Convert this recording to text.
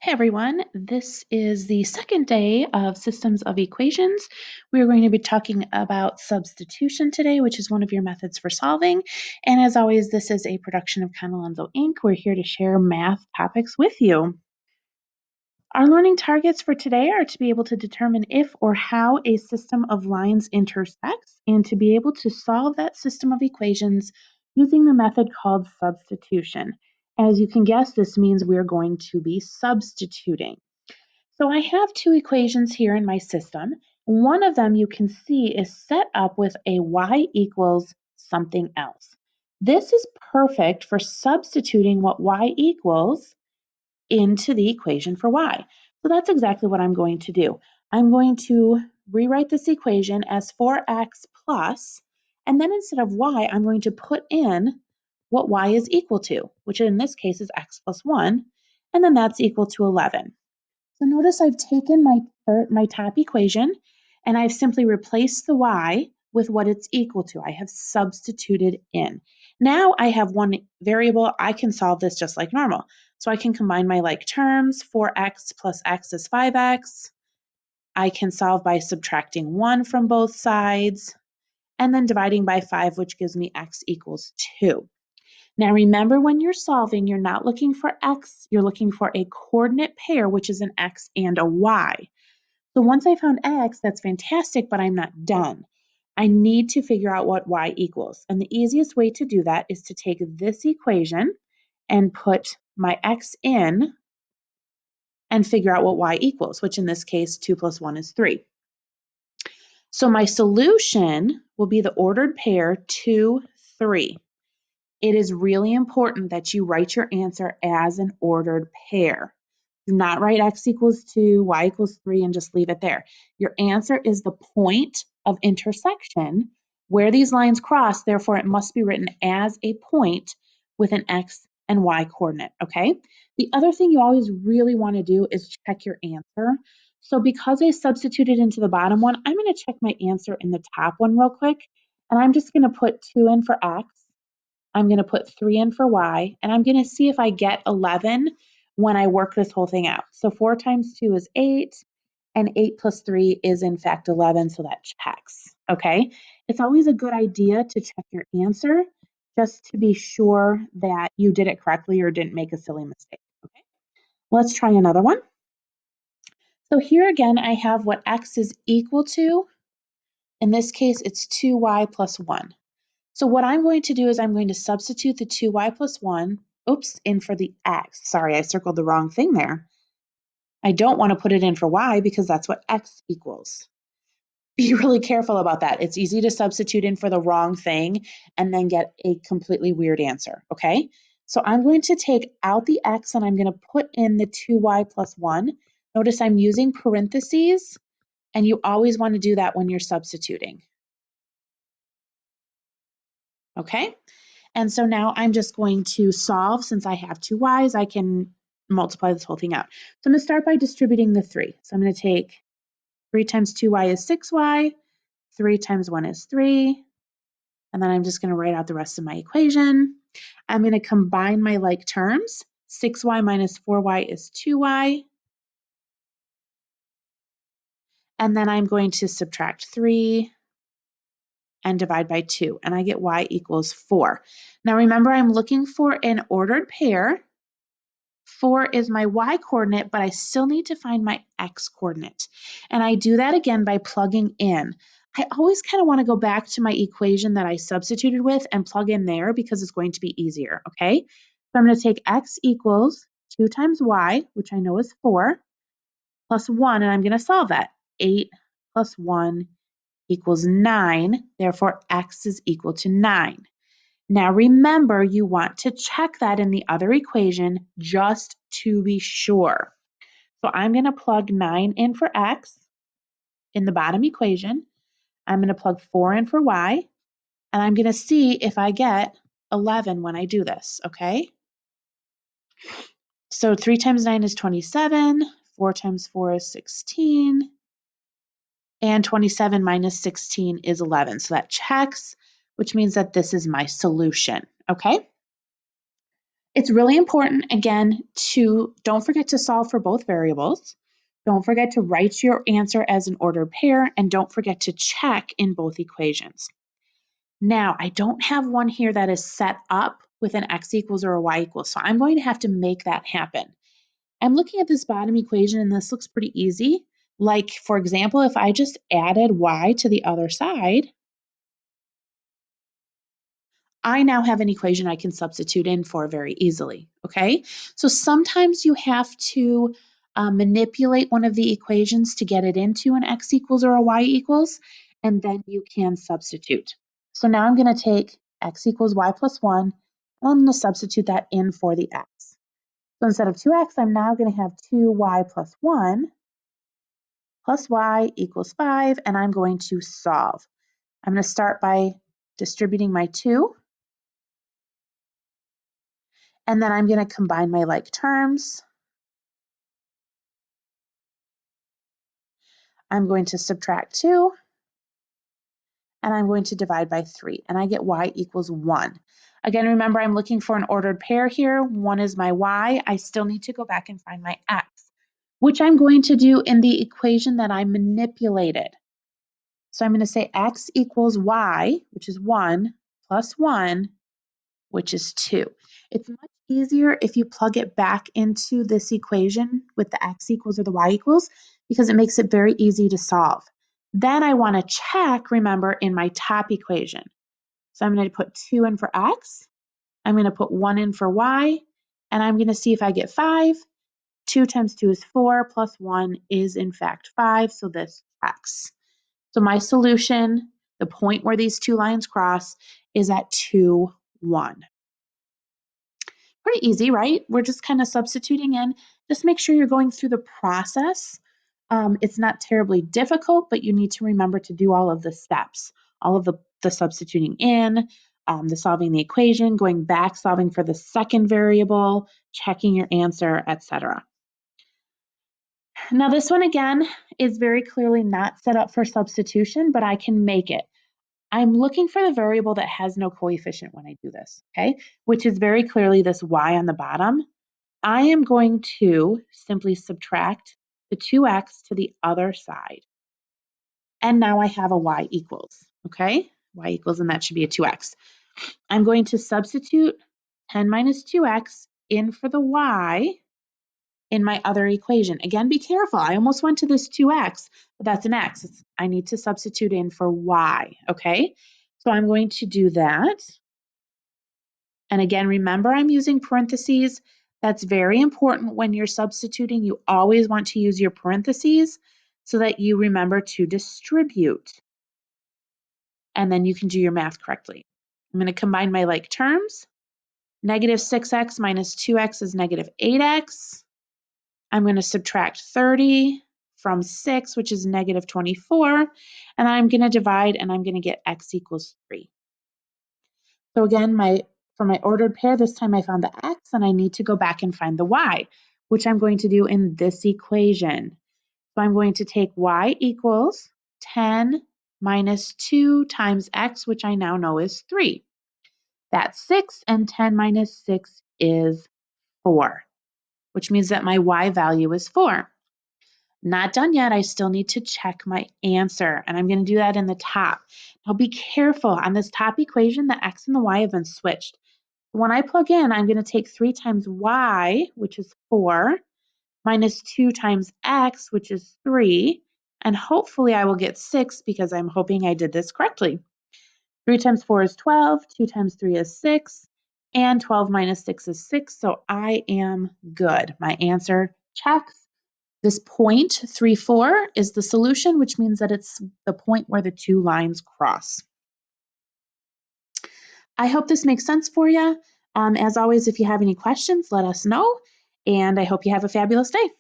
Hey everyone, this is the second day of Systems of Equations. We're going to be talking about substitution today, which is one of your methods for solving. And as always, this is a production of Conalonzo Inc. We're here to share math topics with you. Our learning targets for today are to be able to determine if or how a system of lines intersects and to be able to solve that system of equations using the method called substitution. As you can guess, this means we're going to be substituting. So I have two equations here in my system. One of them you can see is set up with a y equals something else. This is perfect for substituting what y equals into the equation for y. So that's exactly what I'm going to do. I'm going to rewrite this equation as 4x plus, and then instead of y, I'm going to put in what y is equal to, which in this case is x plus 1, and then that's equal to 11. So notice I've taken my top equation and I've simply replaced the y with what it's equal to. I have substituted in. Now I have one variable. I can solve this just like normal. So I can combine my like terms. 4x plus x is 5x. I can solve by subtracting 1 from both sides and then dividing by 5, which gives me x equals 2. Now remember, when you're solving, you're not looking for x, you're looking for a coordinate pair, which is an x and a y. So once I found x, that's fantastic, but I'm not done. I need to figure out what y equals. And the easiest way to do that is to take this equation and put my x in and figure out what y equals, which in this case, 2 plus 1 is 3. So my solution will be the ordered pair 2, 3. It is really important that you write your answer as an ordered pair. Do not write x equals 2, y equals 3, and just leave it there. Your answer is the point of intersection where these lines cross, therefore it must be written as a point with an x and y coordinate, okay? The other thing you always really want to do is check your answer. So because I substituted into the bottom one, I'm going to check my answer in the top one real quick, and I'm just going to put 2 in for x. I'm going to put 3 in for y, and I'm going to see if I get 11 when I work this whole thing out. So 4 times 2 is 8, and 8 plus 3 is in fact 11, so that checks, okay? It's always a good idea to check your answer just to be sure that you did it correctly or didn't make a silly mistake, okay? Let's try another one. So here again, I have what x is equal to. In this case, it's 2y plus 1. So what I'm going to do is I'm going to substitute the 2y plus 1, in for the x. Sorry, I circled the wrong thing there. I don't want to put it in for y because that's what x equals. Be really careful about that. It's easy to substitute in for the wrong thing and then get a completely weird answer, okay? So I'm going to take out the x and I'm going to put in the 2y plus 1. Notice I'm using parentheses, and you always want to do that when you're substituting. Okay? And so now I'm just going to solve. Since I have two y's, I can multiply this whole thing out. So I'm going to start by distributing the 3. So I'm going to take 3 times 2y is 6y, 3 times 1 is 3, and then I'm just going to write out the rest of my equation. I'm going to combine my like terms. 6y minus 4y is 2y. And then I'm going to subtract 3 and divide by 2, and I get y equals 4. Now remember, I'm looking for an ordered pair. 4 is my y coordinate, but I still need to find my x coordinate. And I do that again by plugging in. I always kind of want to go back to my equation that I substituted with and plug in there because it's going to be easier, okay? So I'm going to take x equals 2 times y, which I know is 4, plus 1, and I'm going to solve that. 8 plus 1 equals 9, therefore x is equal to 9. Now remember, you want to check that in the other equation just to be sure. So I'm going to plug 9 in for x in the bottom equation. I'm going to plug 4 in for y, and I'm going to see if I get 11 when I do this, okay? So 3 times 9 is 27, 4 times 4 is 16, and 27 minus 16 is 11. So that checks, which means that this is my solution, okay? It's really important, again, to don't forget to solve for both variables. Don't forget to write your answer as an ordered pair, and don't forget to check in both equations. Now, I don't have one here that is set up with an x equals or a y equals, so I'm going to have to make that happen. I'm looking at this bottom equation, and this looks pretty easy. Like, for example, if I just added y to the other side, I now have an equation I can substitute in for very easily, okay? So sometimes you have to manipulate one of the equations to get it into an x equals or a y equals, and then you can substitute. So now I'm going to take x equals y plus 1, and I'm going to substitute that in for the x. So instead of 2x, I'm now going to have 2y plus 1 plus y equals 5, and I'm going to solve. I'm going to start by distributing my 2, and then I'm going to combine my like terms. I'm going to subtract 2, and I'm going to divide by 3, and I get y equals 1. Again, remember, I'm looking for an ordered pair here. 1 is my y. I still need to go back and find my x, which I'm going to do in the equation that I manipulated. So I'm going to say x equals y, which is 1, plus 1, which is 2. It's much easier if you plug it back into this equation with the x equals or the y equals, because it makes it very easy to solve. Then I want to check, remember, in my top equation. So I'm going to put 2 in for x, I'm going to put 1 in for y, and I'm going to see if I get 5. 2 times 2 is 4, plus 1 is in fact 5, so this checks. So my solution, the point where these two lines cross, is at 2, 1. Pretty easy, right? We're just kind of substituting in. Just make sure you're going through the process. It's not terribly difficult, but you need to remember to do all of the steps, all of the substituting in, the solving the equation, going back, solving for the second variable, checking your answer, etc. Now this one again is very clearly not set up for substitution, but I can make it. I'm looking for the variable that has no coefficient when I do this, okay? Which is very clearly this y on the bottom. I am going to simply subtract the 2x to the other side. And now I have a y equals, okay? Y equals, and that should be a 2x. I'm going to substitute 10 minus 2x in for the y in my other equation. Again, be careful. I almost went to this 2x, but that's an x. I need to substitute in for y, okay? So I'm going to do that. And again, remember I'm using parentheses. That's very important when you're substituting. You always want to use your parentheses so that you remember to distribute. And then you can do your math correctly. I'm going to combine my like terms. Negative 6x minus 2x is negative 8x. I'm going to subtract 30 from 6, which is negative 24. And I'm going to divide, and I'm going to get x equals 3. So again, for my ordered pair, this time I found the x, and I need to go back and find the y, which I'm going to do in this equation. So I'm going to take y equals 10 minus 2 times x, which I now know is 3. That's 6, and 10 minus 6 is 4, which means that my y value is 4. Not done yet. I still need to check my answer, and I'm going to do that in the top. Now be careful. On this top equation, the x and the y have been switched. When I plug in, I'm going to take 3 times y, which is 4, minus 2 times x, which is 3, and hopefully I will get 6 because I'm hoping I did this correctly. 3 times 4 is 12, 2 times 3 is 6, and 12 minus 6 is 6, so I am good. My answer checks. This point, 3, 4, is the solution, which means that it's the point where the two lines cross. I hope this makes sense for you. As always, if you have any questions, let us know, and I hope you have a fabulous day.